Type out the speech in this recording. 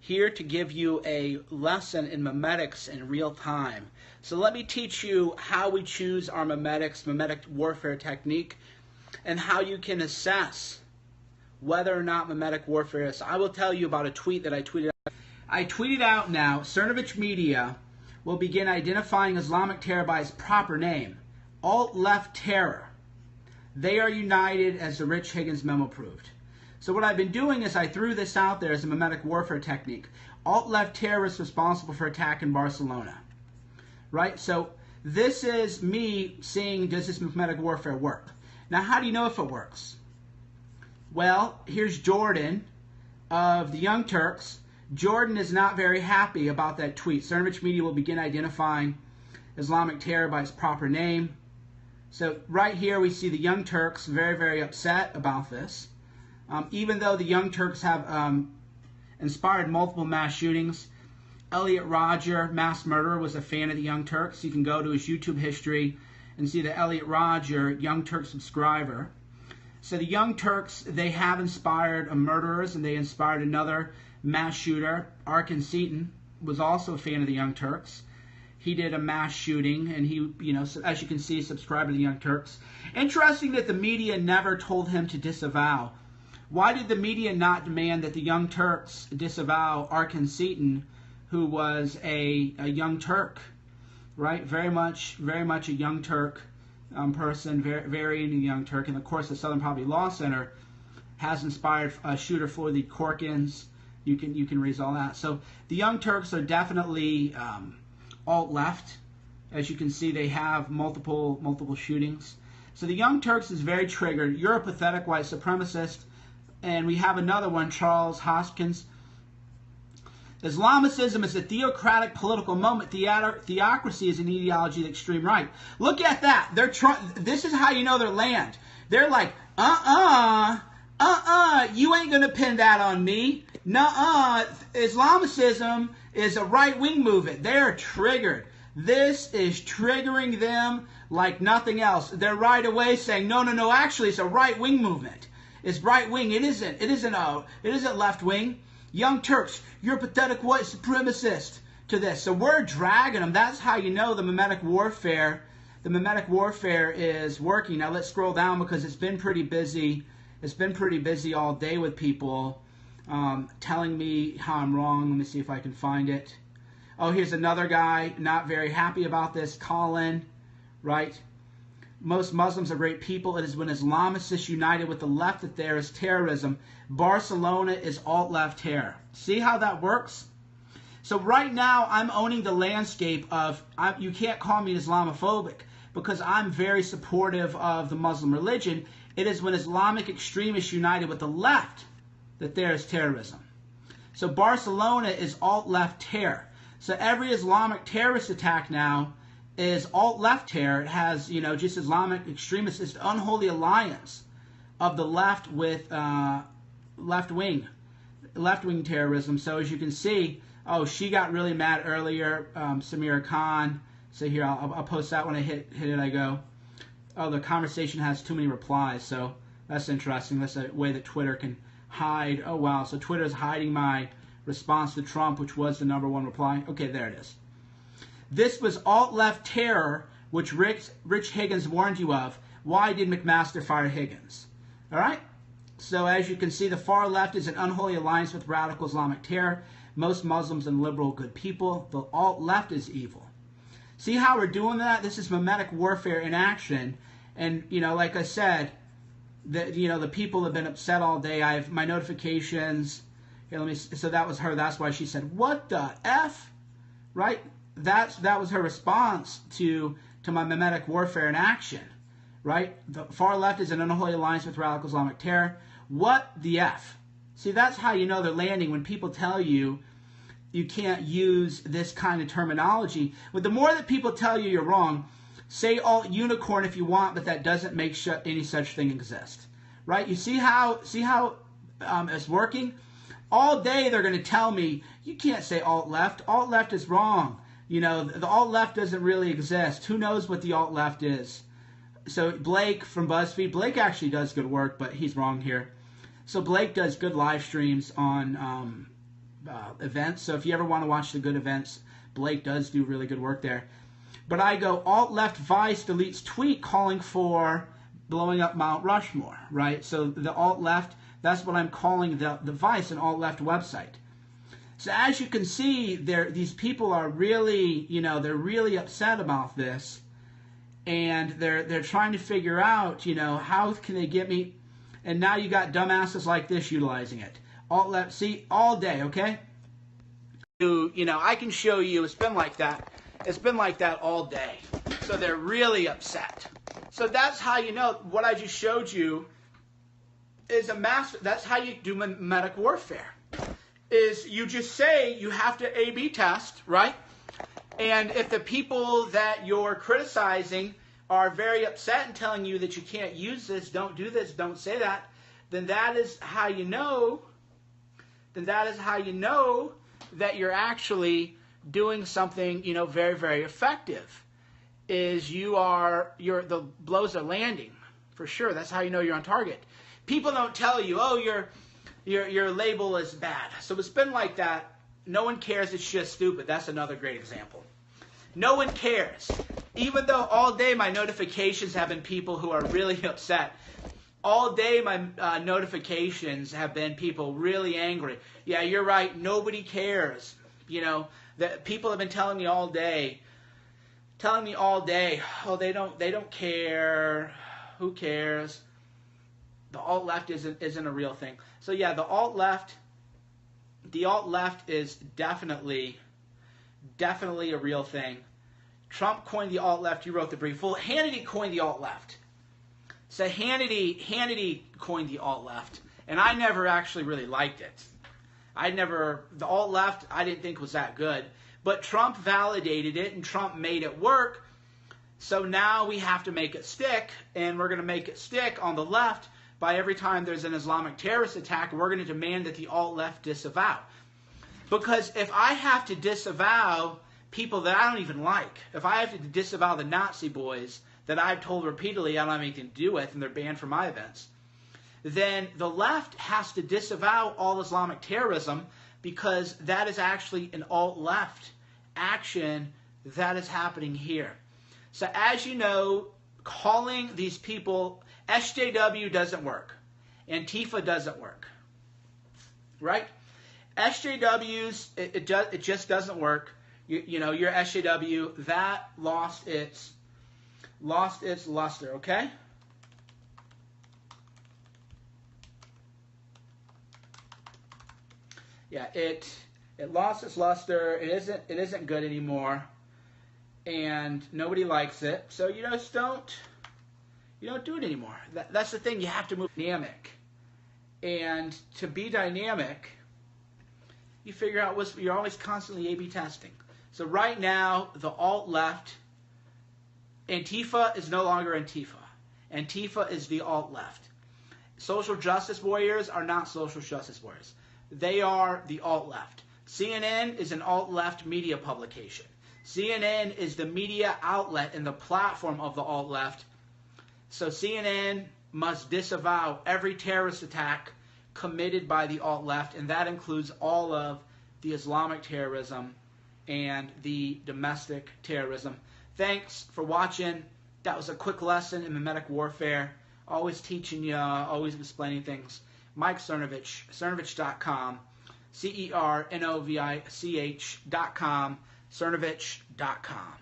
here to give you a lesson in memetics in real time. So let me teach you how we choose our memetic warfare technique, and how you can assess whether or not memetic warfare is. I will tell you about a tweet that I tweeted out. I tweeted out now, Cernovich Media will begin identifying Islamic terror by its proper name, alt-left terror. They are united, as the Rich Higgins memo proved. So what I've been doing is I threw this out there as a memetic warfare technique. Alt-left terrorists responsible for attack in Barcelona. Right? So this is me seeing, does this memetic warfare work? Now, how do you know if it works? Well, here's Jordan of the Young Turks. Jordan is not very happy about that tweet. Cernovich Media will begin identifying Islamic terror by its proper name. So right here we see the Young Turks very, very upset about this. Even though the Young Turks have inspired multiple mass shootings, Elliot Rodger, mass murderer, was a fan of the Young Turks. You can go to his YouTube history and see the Elliot Rodger Young Turk subscriber. So the Young Turks, they have inspired murderers, and they inspired another mass shooter. Arkin Seaton was also a fan of the Young Turks. He did a mass shooting, and he, as you can see, subscribed to the Young Turks. Interesting that the media never told him to disavow. Why did the media not demand that the Young Turks disavow Arkin Seaton, who was a Young Turk, right? Very much a Young Turk person, very into Young Turk. And of course, the Southern Poverty Law Center has inspired shooter Floyd Corkins. You can read all that. So the Young Turks are definitely alt-left. As you can see, they have multiple shootings. So the Young Turks is very triggered. You're a pathetic white supremacist. And we have another one, Charles Hoskins. Islamicism is a theocratic political moment. Theocracy is an ideology of the extreme right. Look at that. This is how you know their land. They're like, you ain't going to pin that on me. Nuh-uh, Islamicism is a right-wing movement. They're triggered. This is triggering them like nothing else. They're right away saying, no, actually it's a right-wing movement. It's right-wing. It isn't left-wing. Young Turks, you're a pathetic white supremacist to this. So we're dragging them. That's how you know the memetic warfare is working. Now let's scroll down because it's been pretty busy. It's been pretty busy all day with people telling me how I'm wrong. Let me see if I can find it. Oh, here's another guy not very happy about this. Colin, right? Most Muslims are great people. It is when Islamists united with the left that there is terrorism. Barcelona is alt-left terror. See how that works? So right now, I'm owning the landscape of, you can't call me Islamophobic because I'm very supportive of the Muslim religion. It is when Islamic extremists united with the left that there is terrorism. So Barcelona is alt-left terror. So every Islamic terrorist attack now is alt-left terror. It has, just Islamic extremists. It's the unholy alliance of the left with left-wing terrorism. So as you can see, oh, she got really mad earlier, Samira Khan. So here, I'll post that when I hit it, I go, oh, the conversation has too many replies. So that's interesting. That's a way that Twitter can hide. Oh, wow. So Twitter's hiding my response to Trump, which was the #1 reply. Okay, there it is. This was alt-left terror, which Rich Higgins warned you of. Why did McMaster fire Higgins? All right? So as you can see, the far left is an unholy alliance with radical Islamic terror. Most Muslims and liberal good people. The alt-left is evil. See how we're doing that? This is memetic warfare in action. And, like I said, the people have been upset all day. I have my notifications. Here, so that was her. That's why she said, what the F? Right? That was her response to my memetic warfare in action, right? The far left is an unholy alliance with radical Islamic terror. What the F? See, that's how you know they're landing when people tell you you can't use this kind of terminology. But the more that people tell you you're wrong, say alt unicorn if you want, but that doesn't make any such thing exist, right? You see how it's working? All day they're going to tell me you can't say alt left. Alt left is wrong. The alt-left doesn't really exist. Who knows what the alt-left is? So Blake from BuzzFeed, Blake actually does good work, but he's wrong here. So Blake does good live streams on events. So if you ever want to watch the good events, Blake does do really good work there. But I go alt-left Vice deletes tweet calling for blowing up Mount Rushmore, right? So the alt-left, that's what I'm calling the Vice, an alt-left website. So as you can see, these people are really, they're really upset about this. And they're trying to figure out, how can they get me? And now you got dumbasses like this utilizing it. Alt-left, see, all day, okay? I can show you, it's been like that. It's been like that all day. So they're really upset. So that's how you know what I just showed you is that's how you do memetic warfare. Is you just say you have to A/B test, right? And if the people that you're criticizing are very upset and telling you that you can't use this, don't do this, don't say that, then that is how you know. Then that is how you know that you're actually doing something, very, very effective. Is the blows are landing for sure. That's how you know you're on target. People don't tell you, oh, your label is bad. So it's been like that. No one cares. It's just stupid. That's another great example. No one cares. Even though all day my notifications have been people who are really upset. All day my notifications have been people really angry. Yeah, you're right. Nobody cares. That people have been telling me all day. Oh, they don't care. Who cares? The alt left isn't a real thing. So yeah, the alt left is definitely a real thing. Trump coined the alt left. You wrote the brief. Well, Hannity coined the alt left. So Hannity coined the alt left, and I never actually really liked it. The alt left I didn't think was that good, but Trump validated it and Trump made it work. So now we have to make it stick, and we're going to make it stick on the left. By every time there's an Islamic terrorist attack, we're going to demand that the alt-left disavow. Because if I have to disavow people that I don't even like, if I have to disavow the Nazi boys that I've told repeatedly I don't have anything to do with and they're banned from my events, then the left has to disavow all Islamic terrorism because that is actually an alt-left action that is happening here. So as you know, calling these people... SJW doesn't work. Antifa doesn't work. Right? SJWs, it just doesn't work. Your SJW, that lost its luster, okay? Yeah, it lost its luster. It isn't good anymore. And nobody likes it. So you just don't do it anymore. That's the thing. You have to move dynamic. And to be dynamic, you figure out you're always constantly A/B testing. So right now, the alt-left, Antifa is no longer Antifa. Antifa is the alt-left. Social justice warriors are not social justice warriors. They are the alt-left. CNN is an alt-left media publication. CNN is the media outlet and the platform of the alt-left. So CNN must disavow every terrorist attack committed by the alt-left, and that includes all of the Islamic terrorism and the domestic terrorism. Thanks for watching. That was a quick lesson in memetic warfare. Always teaching you, always explaining things. Mike Cernovich, Cernovich.com, Cernovich.com, Cernovich.com.